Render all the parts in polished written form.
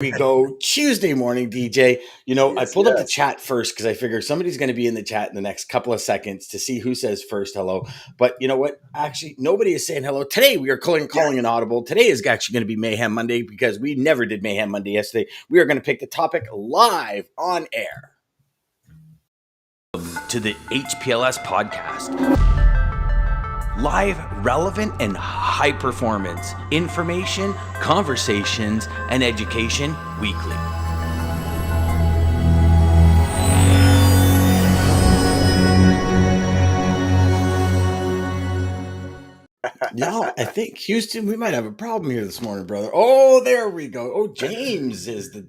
We go Tuesday morning, DJ. I Yes, pulled up the yes. chat first because I figured somebody's going to be in the chat in the next couple of seconds to see who says first hello. But you know what? Actually, nobody is saying hello. Today, we are calling an audible. Today is actually going to be Mayhem Monday because we never did Mayhem Monday yesterday. We are going to pick the topic live on air. To the HPLS podcast. Live, relevant, and high performance information, conversations, and education weekly. Yeah, I think Houston, we might have a problem here this morning, brother. Oh, there we go. Oh, James is the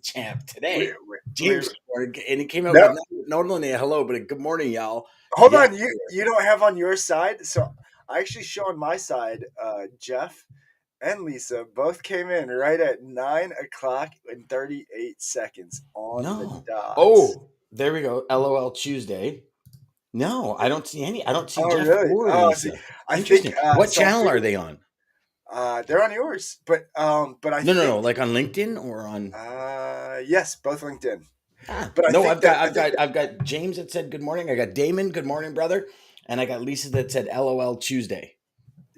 champ today. James, and it came out No, with not only a hello, but a good morning, y'all. hold Yeah. on. You don't have on your side. So I actually show on my side. Jeff and Lisa both came in right at 9:00 and 38 seconds on the No. dot. Oh, there we go. LOL Tuesday. No, I don't see any. I don't see Oh, Jeff really? or Oh, see, Lisa. I think Interesting. What so. channel are they on? They're on yours, but I No, think like on LinkedIn or on. yes, both LinkedIn. Ah, But I no, think that I think I've got James that said good morning. I got Damon, good morning, brother, and I got Lisa that said LOL Tuesday.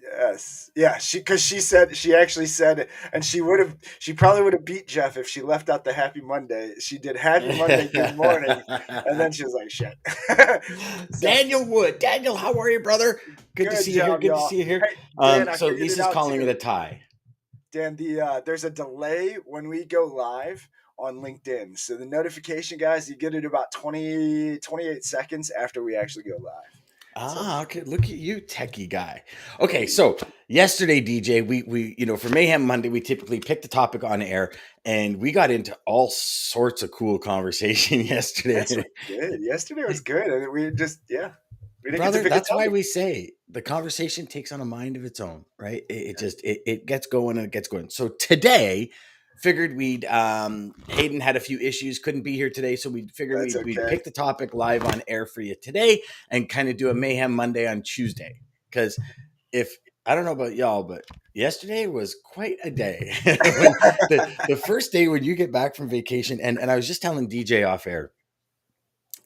yes, yeah. She actually said, and she probably would have beat Jeff if she left out the Happy Monday. She did Happy Monday, good morning, and then she was like, shit. So Daniel Wood, Daniel, how are you, brother? Good to good see you here. job, Good to y'all. see you here. Hey, Dan, I So figured it Lisa's out calling it too. a tie. Dan, there's a delay when we go live on LinkedIn. So the notification, guys, you get it about 28 seconds after we actually go live. Okay. Look at you, techie guy. Okay, so yesterday, DJ, we for Mayhem Monday, we typically pick the topic on air, and we got into all sorts of cool conversation yesterday. Yes, we did. Yesterday was good. And we just, we didn't get to Brother, pick a that's why topic. we say the conversation takes on a mind of its own, right? It gets going and it gets going. So today, figured we'd Hayden had a few issues, couldn't be here today, so we figured That's we'd okay. pick the topic live on air for you today and kind of do a Mayhem Monday on Tuesday. Because if I don't know about y'all, but yesterday was quite a day. When the first day when you get back from vacation, and I was just telling DJ off air,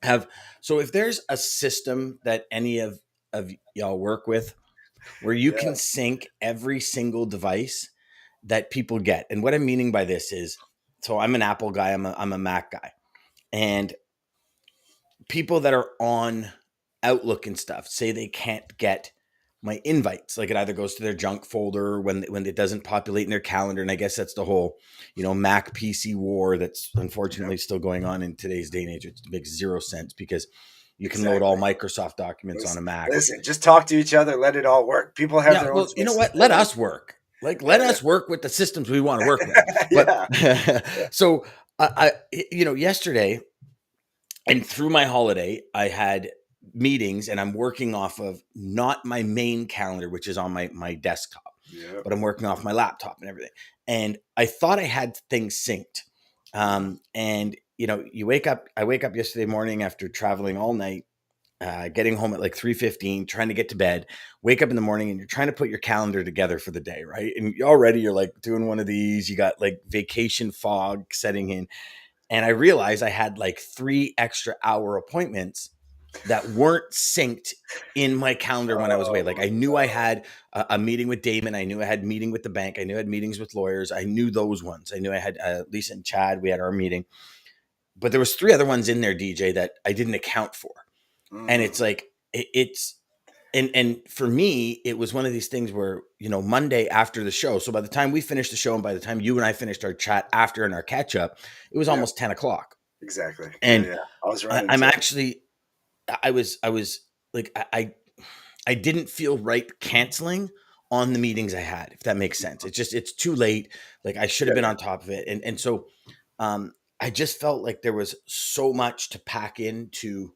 if there's a system that any of y'all work with where you can sync every single device that people get. And what I'm meaning by this is, so I'm an Apple guy, I'm a Mac guy, and people that are on Outlook and stuff say they can't get my invites. Like it either goes to their junk folder when it doesn't populate in their calendar. And I guess that's the whole, Mac PC war that's unfortunately still going on in today's day and age. It makes zero sense because you can load all Microsoft documents on a Mac. Listen, just talk to each other. Let it all work. People have their own choices. You know what? Let us work. Let us work with the systems we want to work with. But so yesterday and through my holiday, I had meetings and I'm working off of not my main calendar, which is on my desktop, but I'm working off my laptop and everything. And I thought I had things synced. And I wake up yesterday morning after traveling all night, getting home at like 3:15, trying to get to bed, wake up in the morning and you're trying to put your calendar together for the day, right? And already you're like doing one of these, you got like vacation fog setting in. And I realized I had like 3 extra hour appointments that weren't synced in my calendar when I was away. Like I knew I had a meeting with Damon. I knew I had a meeting with the bank. I knew I had meetings with lawyers. I knew those ones. I knew I had Lisa and Chad. We had our meeting. But there was 3 other ones in there, DJ, that I didn't account for. And it's like, and for me, it was one of these things where, Monday after the show. So by the time we finished the show and by the time you and I finished our chat after and our catch up, it was almost 10 o'clock. Exactly. And I was running. I was like, I didn't feel right canceling on the meetings I had, if that makes sense. It's too late. Like I should have been on top of it. And so, I just felt like there was so much to pack into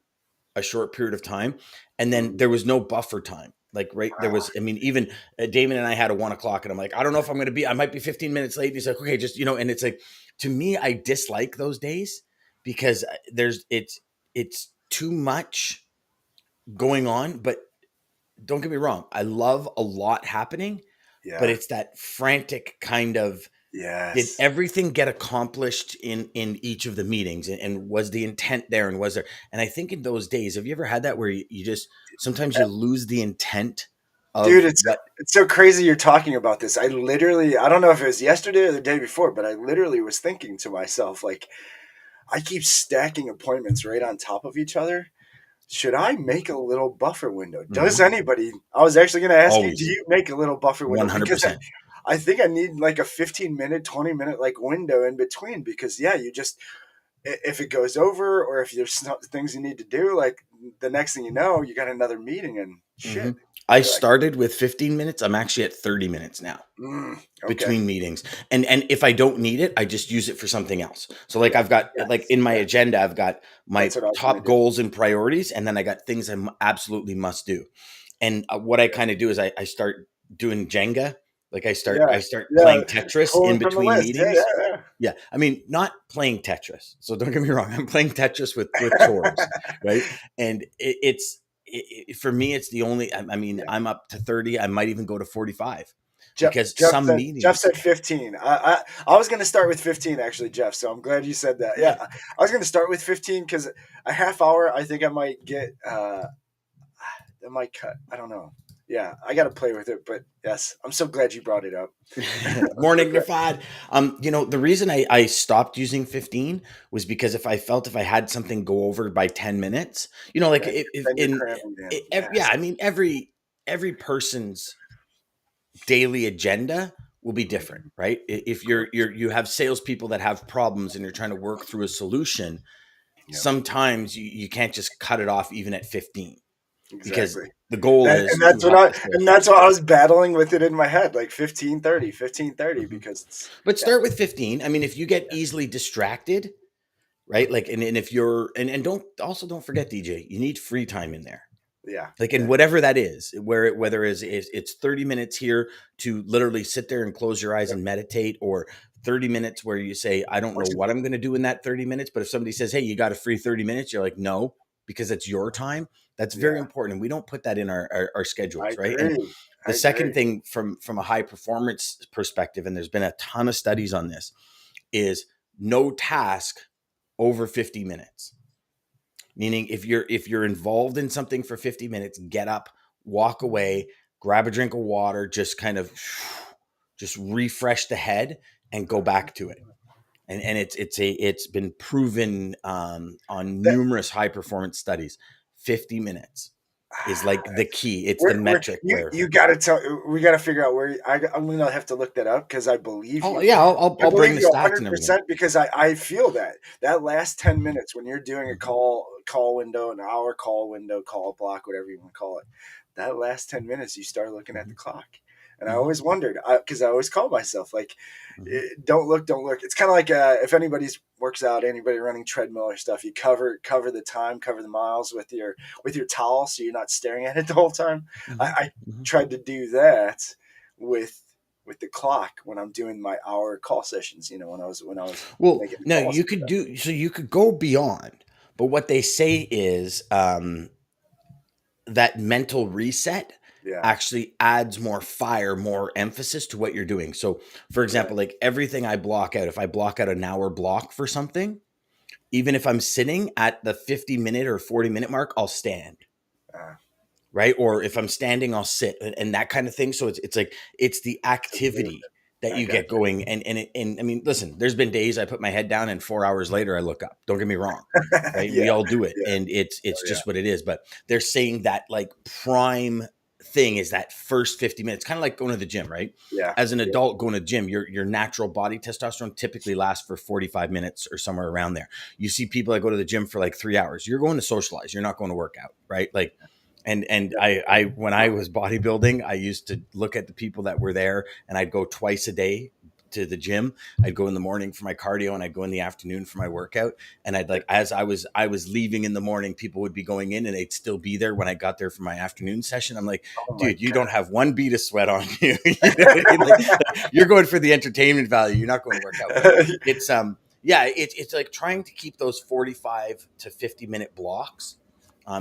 a short period of time. And then there was no buffer time. Like, right. There was, even Damon and I had a 1 o'clock and I'm like, I don't know if I'm going to be, I might be 15 minutes late. And he's like, okay, just, and it's like, to me, I dislike those days because it's too much going on, but don't get me wrong. I love a lot happening, but it's that frantic kind of Did Yes. everything get accomplished in each of the meetings, and was the intent there, and was there, and I think in those days, have you ever had that where you just sometimes you lose the intent Dude, of it's what? it's so crazy you're talking about this. I don't know if it was yesterday or the day before, but I literally was thinking to myself, like, I keep stacking appointments right on top of each other. Should I make a little buffer window? Does Mhm. anybody? I was actually going to ask you, do Always you make a little buffer window? Because 100%. I think I need like a 15-minute, 20-minute like window in between because yeah, you just if it goes over or if there's things you need to do, like the next thing you know, you got another meeting and shit. Mhm. I You're like, started with 15 minutes. I'm actually at 30 minutes now okay, between meetings. And if I don't need it, I just use it for something else. So like yeah, I've got like yes, in my yeah, agenda, I've got my that's what I was going top to do. goals and priorities, and then I got things I absolutely must do. And what I kind of do is I start doing Jenga. Like Yeah, I start yeah, playing Tetris in pulling from the between list. Yeah, meetings. yeah, Yeah, I mean, not playing Tetris. So don't get me wrong. I'm playing Tetris with chores, yeah. right? And for me, it's the only. I mean, Yeah. I'm up to 30. I might even go to 45 Jeff, because Jeff some said Jeff meetings. said 15. I was going to start with 15 actually, Jeff. So I'm glad you said that. Yeah, Yeah, I was going to start with 15 because a half hour I think I might get. That might cut. I don't know. Yeah, I got to play with it. But yes, I'm so glad you brought it up. I'm more so glad. dignified. The reason I stopped using 15 was because if I had something go over by 10 minutes, like if Then you're cramming in. yeah, Yes. I mean, every person's daily agenda will be different, Mhm. right? If Of course. you have salespeople that have problems and you're trying to work through a solution, Yep. sometimes you can't just cut it off even at 15 because Exactly. the goal That, is and to that's what help I the and that's why salesperson. I was battling with it in my head, like 15:30, 15:30, Mhm. because it's But yeah, start with 15. I mean, if you get yeah, easily distracted, right? Like, and if you're, and don't forget, DJ, you need free time in there. yeah, Like, in yeah, whatever that is, whether it's 30 minutes here to literally sit there and close your eyes yep. and meditate, or 30 minutes where you say, I don't Or know to what I'm going to do in that 30 minutes. But if somebody says, hey, you got a free 30 minutes, you're like, no, because it's your time. That's very yeah, important. We don't put that in our I schedules, right? And agree. I the second agree. thing from a high performance perspective, and there's been a ton of studies on this, is no task over 50 minutes. Meaning if you're involved in something for 50 minutes, get up, walk away, grab a drink of water, just kind of just refresh the head and go back to it. And it's been proven on That numerous high performance studies. 50 minutes is like the key. It's the we're metric you where, you got to tell. We got to figure out where I'm gonna have to look that up because I believe oh you. yeah, I'll I bring believe the you stats and everything. 100% because I feel that last 10 minutes when you're doing a Mhm, call window, an hour call window, call block, whatever you want to call it, that last 10 minutes you start looking at the mhm, clock. And I mhm, always wondered because I always call myself like, mhm, don't look, don't look. It's kind of like if anybody's works out, anybody running treadmill or stuff, you cover the time, cover the miles with your towel so you're not staring at it the whole time. mhm, I mhm. tried to do that with the clock when I'm doing my hour call sessions. You know, when I was Well, making the no, calls you and could stuff. do so you could go beyond, but what they say is that mental reset Yeah, actually adds more fire, more emphasis to what you're doing. So, for right. example, like everything I block out, if I block out an hour block for something, even if I'm sitting at the 50-minute or 40-minute mark, I'll stand. Uh, Right. Or if I'm standing, I'll sit, and that kind of thing. So it's like it's the to move. activity that I you got get going. And I mean, listen, there's been days I put my head down and 4 hours later I look up. Don't get me wrong. you. Right. We Yeah, all do it. yeah, And it's oh, yeah, just what it is. But they're saying that like prime thing is that first 50 minutes, kind of like going to the gym, right? yeah, As an yeah. adult going to the gym, your natural body testosterone typically lasts for 45 minutes or somewhere around there. You see people that go to the gym for like 3 hours. You're going to socialize. You're not going to work out, right? Like, and Yeah. I when I was bodybuilding, I used to look at the people that were there, and I'd go twice a day to the gym. I'd go in the morning for my cardio, and I'd go in the afternoon for my workout. And I'd like, as I was leaving in the morning, people would be going in, and they'd still be there when I got there for my afternoon session. I'm like, Oh my dude, you don't god. have one bead of sweat on you. You know what I mean? Like, you're going for the entertainment value. You're not going to work out. But it's yeah, it's like trying to keep those 45 to 50-minute blocks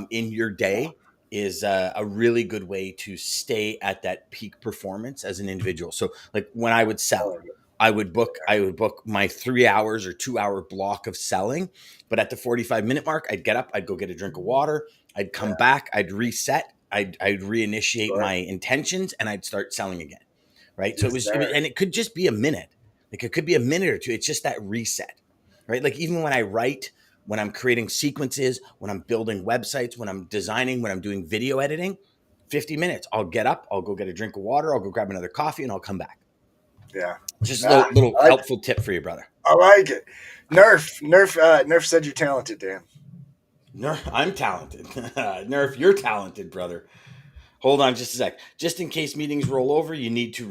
in your day is a really good way to stay at that peak performance as an individual. So, like when I would I sell, like it. I would book my 3 hours or 2 hour block of selling. But at the 45-minute mark, I'd get up, I'd go get a drink of water, I'd come Yeah. back, I'd reset, I'd reinitiate Sure. my intentions, and I'd start selling again. Right. So Yes, sir. and it could just be a minute. Like it could be a minute or two. It's just that reset. Right. Like even when I write, when I'm creating sequences, when I'm building websites, when I'm designing, when I'm doing video editing, 50 minutes. I'll get up, I'll go get a drink of water, I'll go grab another coffee, and I'll come back. Yeah. Just a Nah, little I like it. helpful tip for you, brother. I like it. Nerf said you're talented, Dan. Nerf, I'm talented. Nerf, you're talented, brother. Hold on just a sec. Just in case meetings roll over, you need to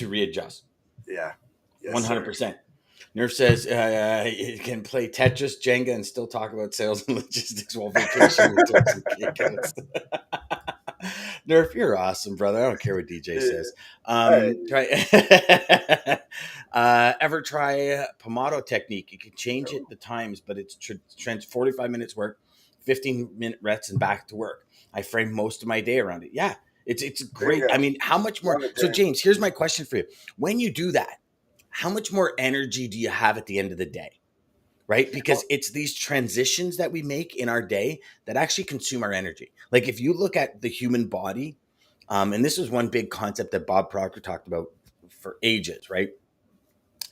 readjust. Yeah. Yes, sir. 100%. Nerf says it can play Tetris, Jenga, and still talk about sales and logistics while vacation with Turks and Caicos. Nerf, you're awesome, brother. I don't care what DJ Yeah. says. Hey. Try ever try Pomodoro technique? You can change it the times, but it's 45 minutes work, 15-minute rests, and back to work. I frame most of my day around it. Yeah, it's great. Bingo. I mean, how much more? Love it, So, Dan. James, here's my question for you: when you do that, how much more energy do you have at the end of the day? Right? Because it's these transitions that we make in our day that actually consume our energy. Like if you look at the human body, and this is one big concept that Bob Proctor talked about for ages, right?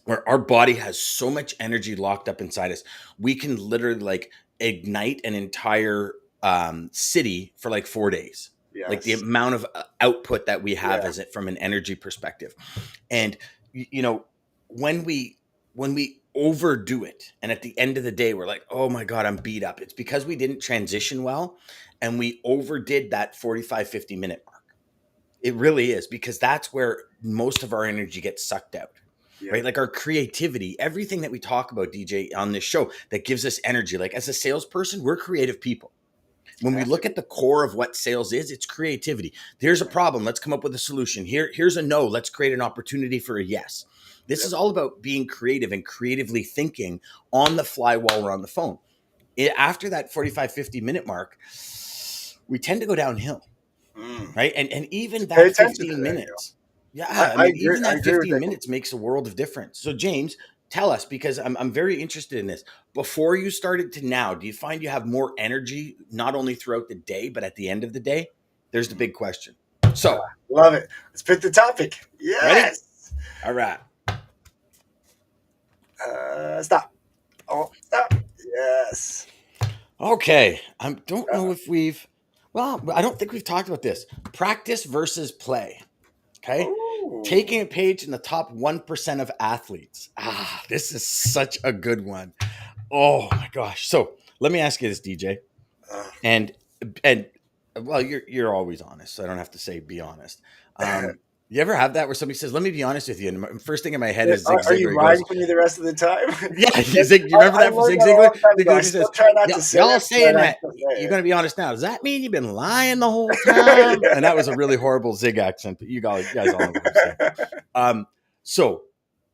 Where our body has so much energy locked up inside us, we can literally like ignite an entire city for like 4 days. Like the Yes. amount of output that we have Yeah. as it from an energy perspective, and you know when we overdo it, and at the end of the day we're like, oh my god, I'm beat up. It's because we didn't transition well, and we overdid that 45-50 minute mark. It really is, because that's where most of our energy gets sucked out, Yeah. right? Like our creativity, everything that we talk about, DJ, on this show that gives us energy. Like as a salesperson, we're creative people. When we Have to look be. at the core of what sales is, it's creativity. Here's a problem, let's come up with a solution. Here's a no, let's create an opportunity for a yes. This Yep. is all about being creative and creatively thinking on the fly while we're on the phone. After that 45-50 minute mark, we tend to go downhill, Mm. right? And even Pay that attention to 15 that. You know. minutes, yeah, I I mean, agree. even I that agree with 15 that. minutes makes a world of difference. So, James, tell us, because I'm very interested in this. Before you started to now, do you find you have more energy, not only throughout the day, but at the end of the day? There's the Mm. big question. So, Love it. Let's pick the topic. ready? Yes. All right. Stop. Oh, stop. Yes. Okay. I don't know Uh, if well, I don't think we've talked about this. Practice versus play. Okay. oh. Taking a page in the top 1% of athletes. This is such a good one. Oh my gosh. So let me ask you this, DJ. Uh, And and well, you're always honest, so I don't have to say be honest. You ever have that where somebody says, "Let me be honest with you," and the first thing in my head is Zig are you Ziglar. He goes, lying to me the rest of the time? "Yeah, you remember I that from learned Zig that a Ziglar?" long time Zig ago. I Ziglar still says, try not to say Y'all it, but saying I that have to you're say going to be honest now. Does that mean you've been lying the whole time?" And that was a it. really horrible Zig accent, but you guys all know what I'm saying. So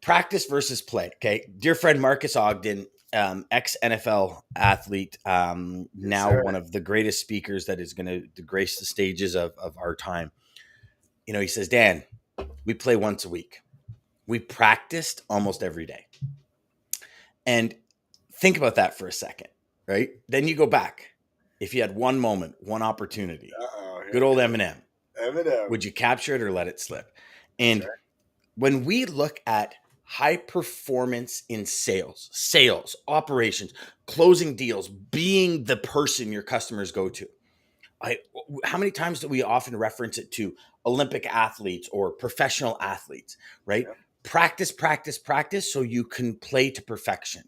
practice versus play. Okay. Dear friend Marcus Ogden, ex NFL athlete, Yes, now sir. one of the greatest speakers that is going to grace the stages of our time. He says, Dan, we play once a week. We practiced almost every day. And think about that for a second, right? Then you go back. If you had one moment, one opportunity, Uh-oh, good here it old comes. Eminem, Eminem. would you capture it or let it slip? That's And right. when we look at high performance in sales, operations, closing deals, being the person your customers go to, how many times do we often reference it to Olympic athletes or professional athletes, right? Yep. Practice, practice, practice so you can play to perfection,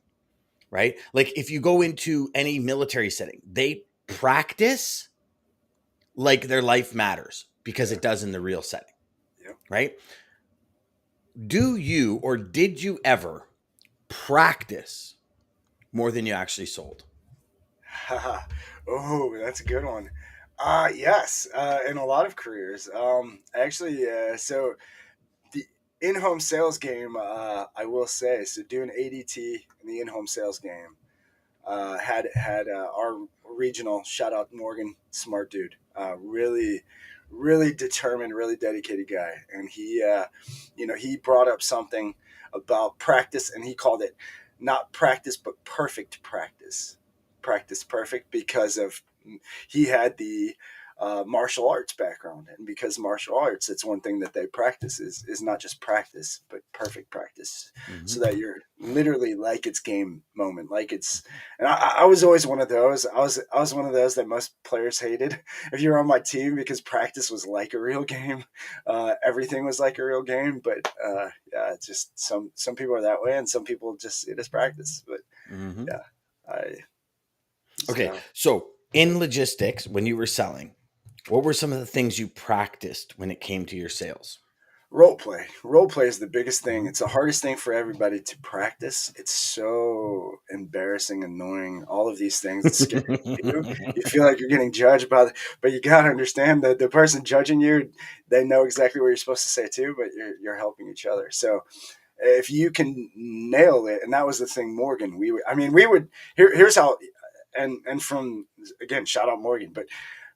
right? Like if you go into any military setting, they practice like their life matters because Yeah. it does in the real setting, Yep. right? Do you or did you ever practice more than you actually sold? Oh, that's a good one. Yes, in a lot of careers. Actually, so the in-home sales game, I will say, so doing ADT in the in-home sales game, had our regional, shout out Morgan, smart dude, really determined, really dedicated guy, and he brought up something. about practice, and he called it not practice but perfect practice. Practice perfect because of he had the martial arts background, and because martial arts, it's one thing that they practice is not just practice but perfect practice, Mm-hmm. so that you're literally like it's game moment, like it's. And I was always one of those. I was one of those that most players hated if you were on my team, because practice was like a real game. Everything was like a real game, but yeah, it's just some people are that way, and some people just see it as practice. But Mm-hmm. yeah, I just Okay, so in logistics, when you were selling, what were some of the things you practiced when it came to your sales? role play. Role play is the biggest thing. Mhm. It's the hardest thing for everybody to practice. It's so embarrassing, annoying, all of these things. It's scary too. You feel like you're getting judged by but you gotta understand that the person judging you, they know exactly what you're supposed to say too, but you're helping each other. So if you can nail it, and that was the thing, Morgan, we would here's how. And from, again, shout out Morgan, but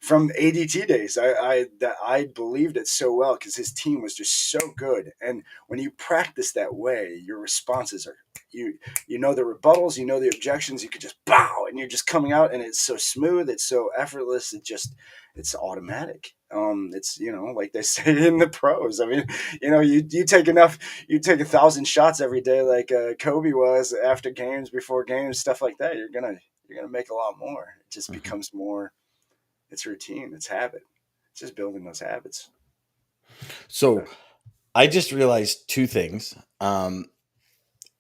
from ADT days, I believed it so well because his team was just so good. And when you practice that way, your responses are, you know the rebuttals, you know the objections. You could just bow, and you're just coming out, and it's so smooth, it's so effortless, it's automatic. It's, like they say in the pros. I mean, you take enough, you take 1,000 shots every day, like Kobe was after games, before games, stuff like that. You're gonna make a lot more. It just Mhm. becomes more. It's routine. It's habit. It's just building those habits. So Yeah. I just realized two things.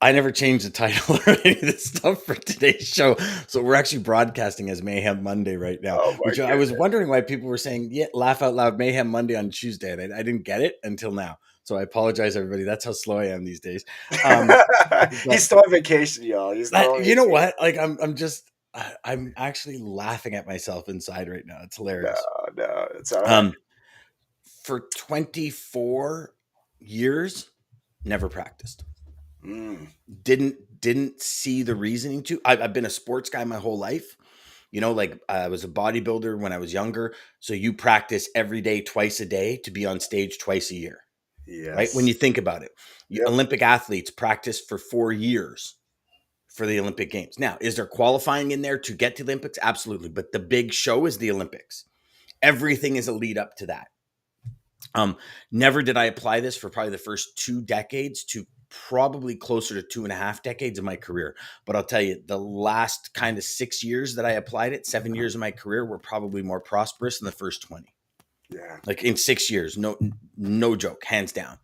I never changed the title or any of this stuff for today's show. So we're actually broadcasting as Mayhem Monday right now, Oh my which I was goodness. wondering why people were saying, yeah, laugh out loud Mayhem Monday on Tuesday. And I didn't get it until now. So I apologize, everybody. That's how slow I am these days. But He's still on vacation, y'all. He's still on you know vacation. what? Like I'm actually laughing at myself inside right now. It's No, hilarious. no, it's all right. Um, for 24 years, never practiced. Mm, Didn't see the reasoning to. I've been a sports guy my whole life. Like I was a bodybuilder when I was younger. So you practice every day, twice a day to be on stage twice a year, right? When yes. you think about it, Yep. Olympic athletes practice for 4 years for the Olympic Games. Now, is there qualifying in there to get to the Olympics? Absolutely. But the big show is the Olympics. Everything is a lead up to that. Um, Never did I apply this for probably the first 2 decades to probably closer to 2.5 decades of my career. But I'll tell you, the last kind of 6 years that I applied it, 7 years of my career were probably more prosperous than the first 20. Yeah. Like in 6 years, no joke, hands down.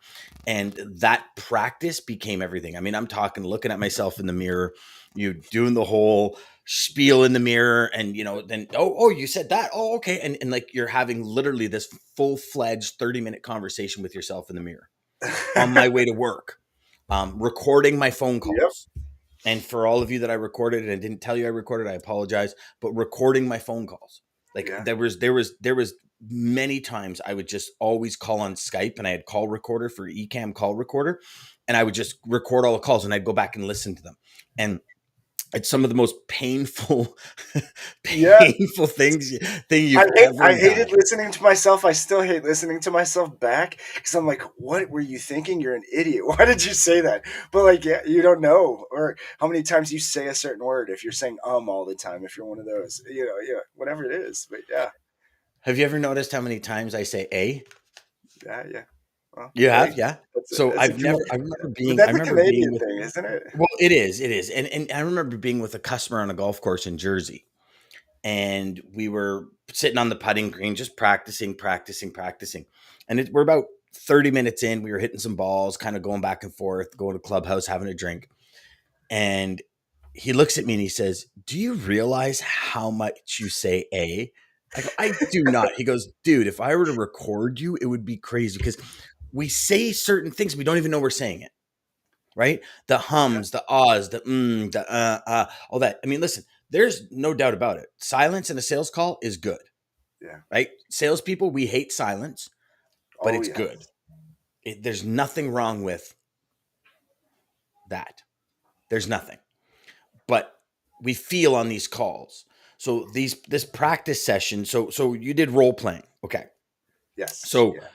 And that practice became everything. I mean, I'm talking looking at myself in the mirror, you doing the whole spiel in the mirror, and then oh, you said that. Oh, okay. And like you're having literally this full-fledged 30-minute conversation with yourself in the mirror on my way to work, recording my phone Yep. calls. And for all of you that I recorded and I didn't tell you I recorded, I apologize. But recording my phone calls, like Yeah. there was many times I would just always call on Skype, and I had call recorder for Ecamm call recorder, and I would just record all the calls, and I'd go back and listen to them. And it's some of the most painful, Yeah. painful thing you've ever I hated done. listening to myself. I still hate listening to myself back because I'm like, what were you thinking? You're an idiot. Why did you say that? But like, yeah, you don't know, or how many times you say a certain word. If you're saying all the time, if you're one of those, yeah, whatever it is. But yeah, Have you ever noticed how many times I say a? yeah, yeah. Well, You hey, have, yeah. that's a So that's a Cana- but I that's a remember being Canadian with. thing, isn't it? Well, it is, and I remember being with a customer on a golf course in Jersey, and we were sitting on the putting green, just practicing, and we're about 30 minutes in. We were hitting some balls, kind of going back and forth, going to clubhouse, having a drink, and he looks at me and he says, "Do you realize how much you say a?" I go, "I do not." He goes, "Dude, if I were to record you, it would be crazy because we say certain things we don't even know we're saying it." Right? The Yeah, hums, the ahs, the all that. I mean, listen, there's no doubt about it. Silence in a sales call is good, yeah. right? Salespeople, we hate silence, but Oh it's yeah. good. There's nothing wrong with that. There's nothing. But we feel on these calls. So this practice session. So you did role playing, okay? Yes. So Yeah.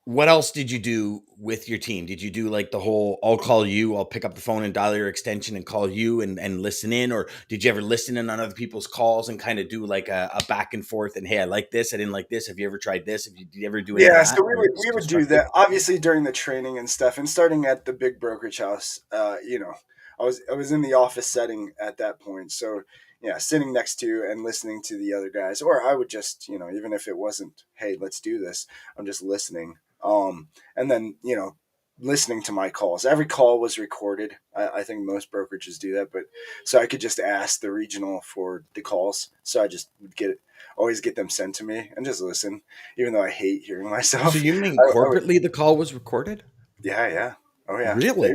what else did you do with your team? Did you do like the whole I'll call you, I'll pick up the phone and dial your extension and call you and listen in? Or did you ever listen in on other people's calls and kind of do like a back and forth and hey, I like this, I didn't like this. Have you ever tried this? Did you ever do any of Yeah, that so we where would it's we would do constructive? that obviously during the training and stuff, and starting at the big brokerage house. I was in the office setting at that point, so yeah, sitting next to and listening to the other guys, or I would just even if it wasn't, hey, let's do this, I'm just listening. And then listening to my calls. Every call was recorded. I think most brokerages do that, but so I could just ask the regional for the calls. So I just would always get them sent to me and just listen, even though I hate hearing So myself. you mean I would, corporately the call was recorded? yeah, yeah, oh yeah. Really?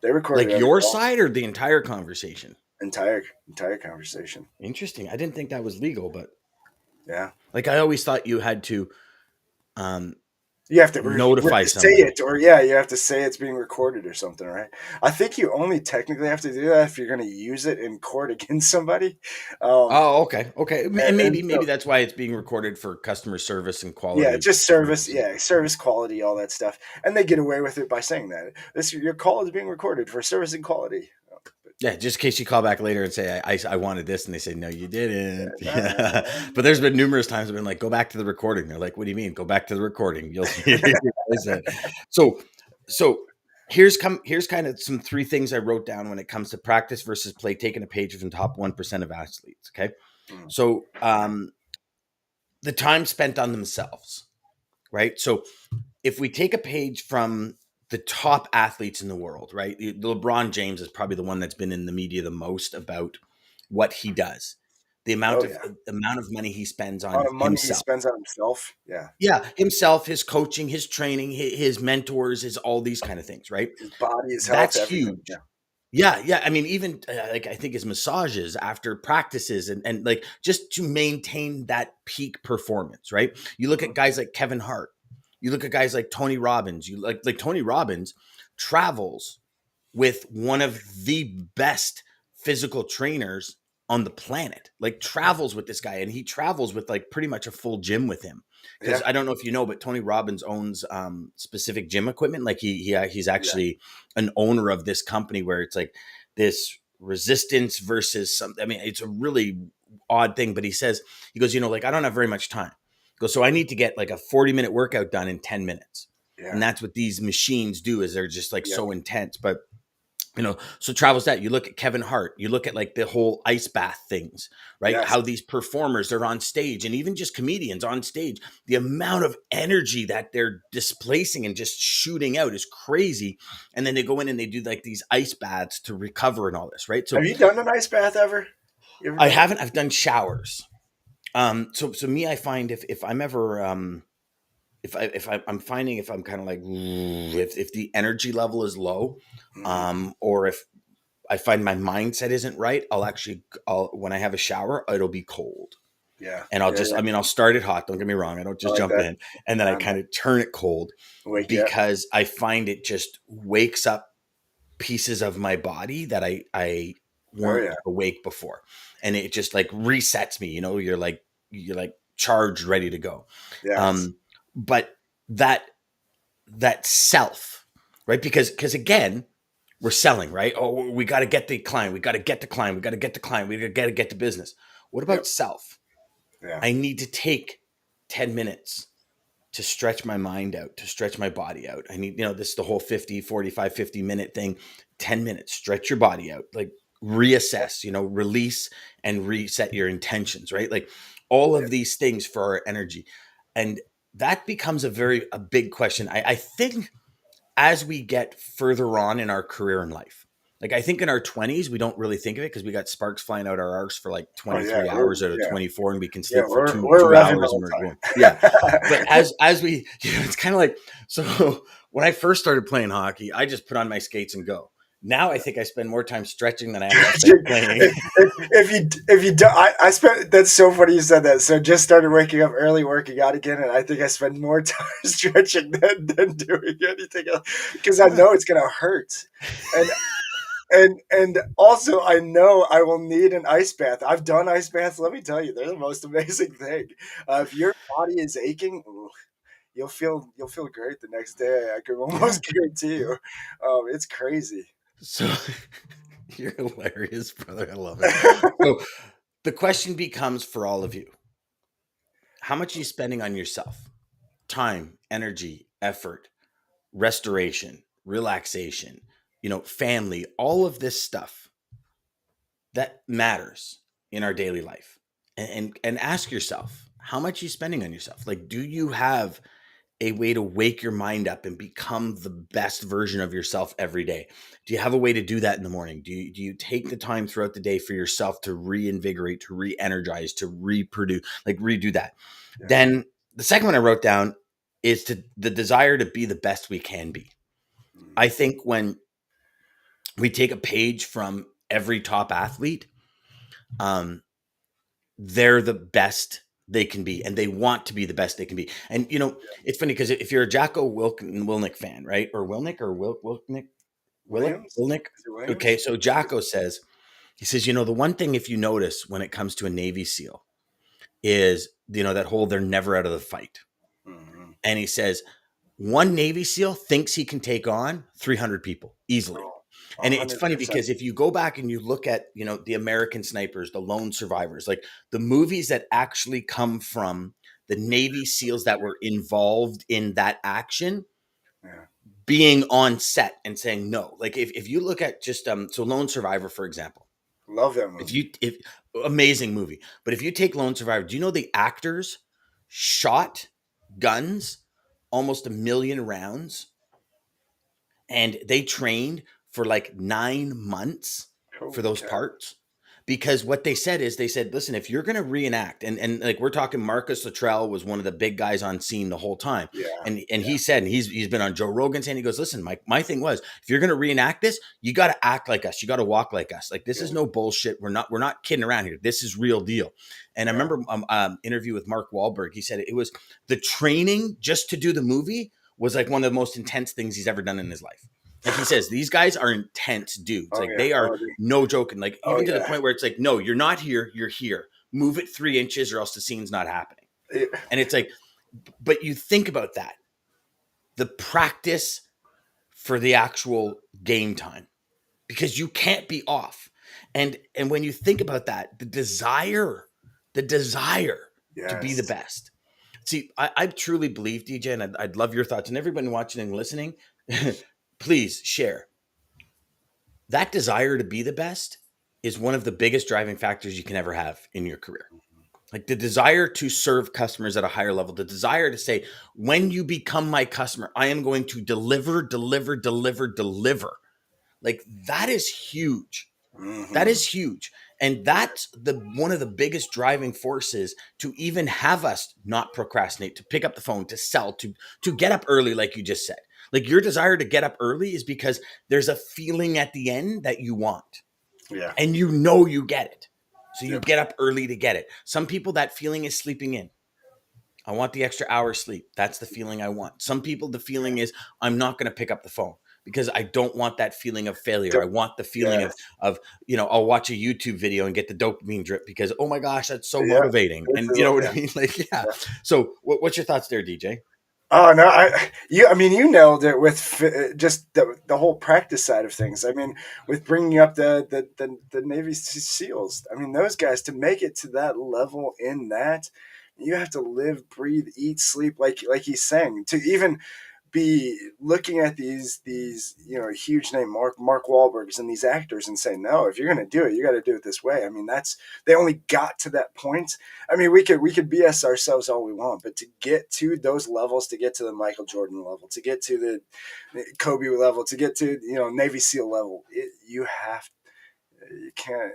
They recorded Like every your call, side or the entire conversation? entire conversation. Interesting. I didn't think that was legal, but Yeah, like I always thought you had to um you have to notify say somebody. it, or yeah, you have to say it's being recorded or something, right? I think you only technically have to do that if you're going to use it in court against somebody. Um, Oh, okay, okay, and and maybe so that's why it's being recorded for customer service and yeah, quality of just service, purposes. yeah, service quality, all that stuff, and they get away with it by saying that this your call is being recorded for service and quality. But Yeah, just in case you call back later and say I wanted this, and they say no, you didn't. no, no, Yeah, but there's been numerous times I've been like, go back to the recording. They're like, what do you mean? Go back to the recording. You'll see. So, so here's kind of some three things I wrote down when it comes to practice versus play, taking a page from top 1% of athletes. Okay, Mm, so the time spent on themselves, right? So if we take a page from the top athletes in the world, right? LeBron James is probably the one that's been in the media the most about what he does, the oh yeah, amount of money he spends amount on of money he himself. spends on himself. Yeah, Yeah, himself, his coaching, his training, his mentors, his all these kind of things, right? his body, his health, That's everything. huge. Yeah, Yeah, yeah. I mean, even like I think his massages after practices and like just to maintain that peak performance, right? You look hmm at guys like Kevin Hart, you look at guys like Tony Robbins. You like Tony Robbins travels with one of the best physical trainers on the planet. Like travels with this guy, and he travels with like pretty much a full gym with him. Because yeah, I don't know if you know, but Tony Robbins owns specific gym equipment. Like he's yeah. actually an owner of this company where it's like this resistance versus something. I mean, it's a really odd thing. But he goes, like I don't have very much time. He goes, so I need to get like a 40-minute workout done in 10 minutes, and Yeah. that's what these machines do. Is they're just like Yep. so intense, but so travels that you look at Kevin Hart, you look at like the whole ice bath things, right? Yes. How these performers are on stage and even just comedians on stage, the amount of energy that they're displacing and just shooting out is crazy. And then they go in and they do like these ice baths to recover and all this, right? So Have you done an ice bath ever? You ever I done it? haven't, I've done showers. So me, I find if I'm ever, I'm finding if I'm kind of like, if the energy level is low, Hmm or if I find my mindset isn't right, I'll when I have a shower, it'll be cold. Yeah. And Yeah. Yeah. I'll start it hot. Don't get me wrong. I don't I just like jump that. in and then I No, no. kind of turn it cold Wake you up. because I find it just wakes up pieces of my body that I Oh weren't yeah. awake before. And it just like resets me, you're like charged, ready to go. Yes. Um, but that that self, right? Because again, we're selling, right? Oh, we got to get the client. We got to get the client. We got to get the client. We got to get the business. What Yep. about self? Yeah. I need to take 10 minutes to stretch my mind out, to stretch my body out. I need, this is the whole 50 minute thing. 10 minutes, stretch your body out, like reassess, release and reset your intentions, right? Like all Yeah. of these things for our energy. And that becomes a big question. I think as we get further on in our career and life. Like I think in our 20s, we don't really think of it because we got sparks flying out our arse for like Oh yeah. 23 We're hours out of yeah. 24 and we can Yeah. sleep for We're two we're two revving the hours and whole we're going. Yeah. But time. as we, it's kind of like, so when I first started playing hockey, I just put on my skates and go. Now I think I spend more time stretching than I actually spend playing. If you do, I spent. That's so funny you said that. So just started waking up early, working out again, and I think I spend more time stretching than doing anything else because I know it's gonna hurt, and and also I know I will need an ice bath. I've done ice baths. Let me tell you, they're the most amazing thing. If your body is aching, ooh, you'll feel great the next day. I can Yeah. almost guarantee Yeah. you. It's crazy. So you're hilarious, brother. I love it. So the question becomes for all of you: how much are you spending on yourself? Time, energy, effort, restoration, relaxation, family, all of this stuff that matters in our daily life. And ask yourself, how much are you spending on yourself? Like, do you have a way to wake your mind up and become the best version of yourself every day? Do you have a way to do that in the morning? Do you take the time throughout the day for yourself to reinvigorate, to re-energize, to reproduce, like redo that? Yeah. Then the second one I wrote down is the desire to be the best we can be. I Mhm. think when we take a page from every top athlete, um, they're the best they can be, and they want to be the best they can be. And it's funny because if you're a Jacko Wilnick fan, right, or Wilnick or Wilnick, Williams? Wilnick. Is it Okay, Williams? so Jacko says, he says, the one thing, if you notice when it comes to a Navy SEAL, is that whole they're never out of the fight. Mhm. And he says one Navy SEAL thinks he can take on 300 people easily. Oh, And it's funny 100%. because if you go back and you look at, the American snipers, the lone survivors, like the movies that actually come from the Navy SEALs that were involved in that action, Yeah. being on set and saying no. Like if you look at just so Lone Survivor, for example, Love that if movie. you if amazing movie, but if you take Lone Survivor, do you know the actors shot guns almost 1,000,000 rounds, and they trained for like 9 months for Holy those cow. parts? Because what they said is, they said, listen, if you're going to reenact, and like we're talking, Marcus Luttrell was one of the big guys on scene the whole time. Yeah. And Yeah. he said, and he's been on Joe Rogan saying, he goes, listen, my thing was, if you're going to reenact this, you got to act like us. You got to walk like us. Like, this Yeah. is no bullshit. We're not kidding around here. This is real deal. And I Yeah. remember interview with Mark Wahlberg. He said it was the training just to do the movie was like one of the most intense things he's ever done in his life. Like he says, these guys are intense dudes. Oh Like, yeah. they are no joking. Like, Oh even to the yeah. point where it's like, no, you're not here. You're here. Move it 3 inches or else the scene's not happening. Yeah. And it's like, but you think about that, the practice for the actual game time, because you can't be off. And when you think about that, the desire to be the Yes. best. See, I truly believe, DJ, and I'd love your thoughts, and everybody watching and listening, please share. That desire to be the best is one of the biggest driving factors you can ever have in your career. Like the desire to serve customers at a higher level, the desire to say, when you become my customer, I am going to deliver, deliver, deliver, deliver. Like, that is huge. That Hmm. is huge. And that's the one of the biggest driving forces to even have us not procrastinate, to pick up the phone, to sell, to get up early, like you just said. Like, your desire to get up early is because there's a feeling at the end that you want, Yeah. and you get it. So you Yep. get up early to get it. Some people, that feeling is sleeping in. I want the extra hour sleep. That's the feeling I want. Some people, the feeling is, I'm not going to pick up the phone because I don't want that feeling of failure. I want the feeling Yes. of I'll watch a YouTube video and get the dopamine drip because, oh my gosh, that's so Yeah. motivating. And you know what I Yeah. mean? Like, yeah. Yeah. So what's your thoughts there, DJ? Oh no, I mean, you nailed it with just the whole practice side of things. I mean, with bringing up the Navy SEALs. I mean, those guys, to make it to that level in that, you have to live, breathe, eat, sleep, like he's saying, to even be looking at these huge name Mark Wahlbergs and these actors and say, no, if you're gonna do it, you got to do it this way. I mean, that's they only got to that point. I mean, we could BS ourselves all we want, but to get to those levels, to get to the Michael Jordan level, to get to the Kobe level, to get to Navy SEAL level, you can't,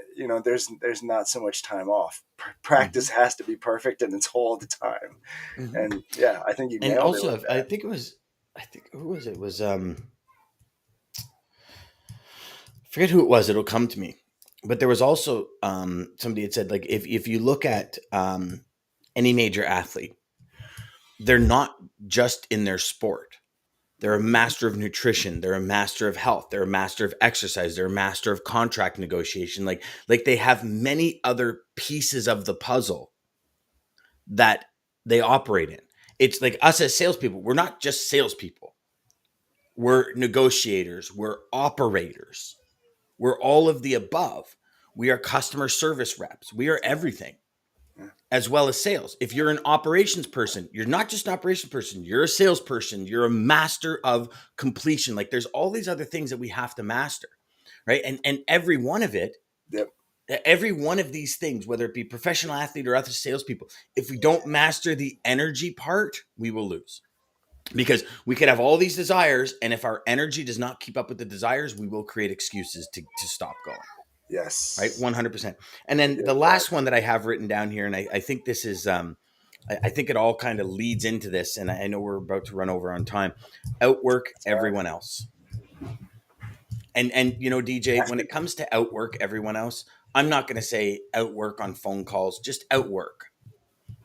there's not so much time off. Hmm. Practice has to be perfect, and it's all the time. Hmm. And yeah, I think you And nailed it also, with I that. think it was, I think, who was it? It was forget who it was. It'll come to me. But there was also somebody had said, like, if you look at any major athlete, they're not just in their sport. They're a Mhm. master of nutrition. They're a master of health. They're a master of exercise. They're a master of contract negotiation. Like they have many other pieces of the puzzle that they operate in. It's like us as salespeople. We're not just salespeople. We're negotiators. We're operators. We're all of the above. We are customer service reps. We are everything, as well as sales. If you're an operations person, you're not just an operations person. You're a salesperson. You're a master of completion. Like there's all these other things that we have to master, right? And every one of it, Yep. every one of these things, whether it be professional athlete or other salespeople, if we don't master the energy part, we will lose. Because we could have all these desires, and if our energy does not keep up with the desires, we will create excuses to stop going. Yes. Right, 100%. And then the last one that I have written down here, and I think this is, I think it all kind of leads into this, and I know we're about to run over on time. Outwork everyone else. And you know, DJ, when it comes to outwork everyone else, I'm not going to say outwork on phone calls, just outwork.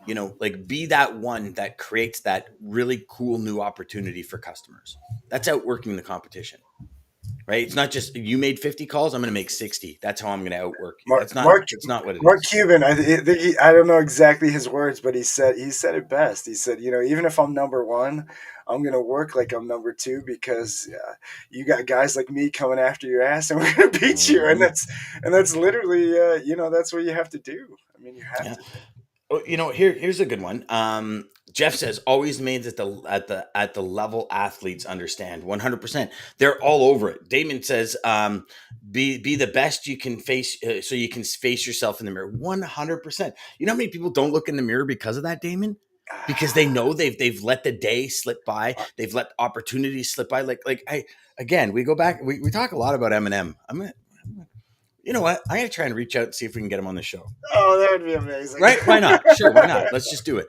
You know, like be that one that creates that really cool new opportunity for customers. That's outworking the competition, right? It's not just you made 50 calls, I'm going to make 60. That's how I'm going to outwork you. That's not what it is. Mark Cuban, I don't know exactly his words, but he said it best. He said, you know, even if I'm number one, I'm going to work like I'm number two because you got guys like me coming after your ass and we're going to beat you. And that's literally, you know, that's what you have to do. I mean, you have to. Oh, you know, here's a good one. Jeff says always made at the level athletes understand 100%. They're all over it. Damon says, be the best you can face, so you can face yourself in the mirror. 100%. You know how many people don't look in the mirror because of that, Damon? Because they know they've let the day slip by. They've let opportunities slip by. We go back. We talk a lot about Eminem. You know what? I'm going to try and reach out and see if we can get him on the show. Oh, that would be amazing. Right? Why not? Sure. Why not? Let's just do it.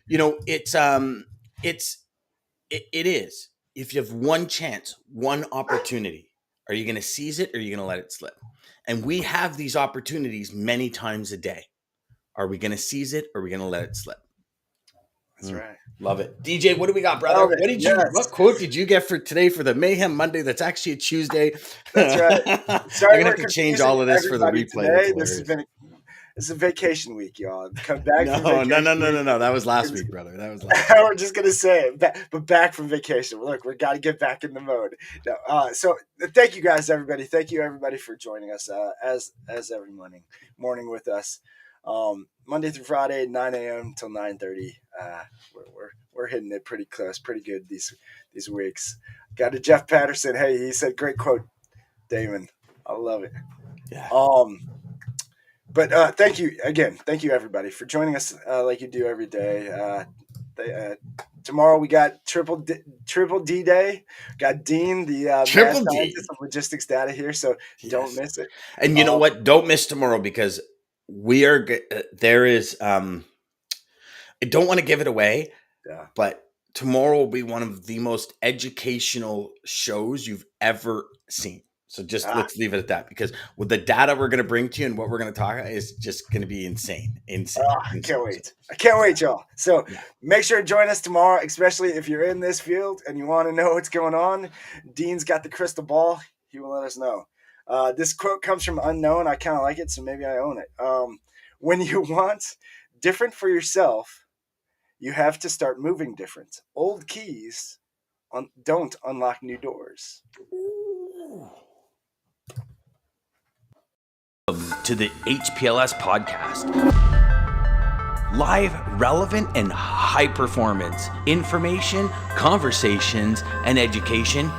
You know, it is. If you have one chance, one opportunity, are you going to seize it or are you going to let it slip? And we have these opportunities many times a day. Are we going to seize it or are we going to let it slip? That's right. Love it. DJ, what do we got, brother? What quote did you get for today for the Mayhem Monday? That's actually a Tuesday. That's right. Sorry, I'm going to have to change all of this for the replay. This is a vacation week, y'all. Come back. No. That was last week, brother. That was last week. We're just going to say it, but back from vacation. Look, we got to get back in the mode. No, so thank you guys, everybody. Thank you, everybody, for joining us as every morning with us. Monday through Friday, 9 a.m. till 9:30. We're hitting it pretty close, pretty good these weeks. Got a Jeff Patterson. Hey, he said great quote, Damon. I love it. Yeah. But thank you again. Thank you everybody for joining us like you do every day. Tomorrow we got Triple D Day. Got Dean, the Triple D of logistics data here, so don't miss it. And you know what? Don't miss tomorrow because we are. There is. I don't want to give it away, but tomorrow will be one of the most educational shows you've ever seen. So just let's leave it at that because with the data we're going to bring to you and what we're going to talk about is just going to be insane. I can't wait, y'all. So make sure to join us tomorrow, especially if you're in this field and you want to know what's going on. Dean's got the crystal ball. He will let us know. This quote comes from Unknown. I kind of like it, so maybe I own it. When you want different for yourself, you have to start moving different. Old keys don't unlock new doors. Ooh. To the HPLS podcast. Live, relevant, and high performance information, conversations, and education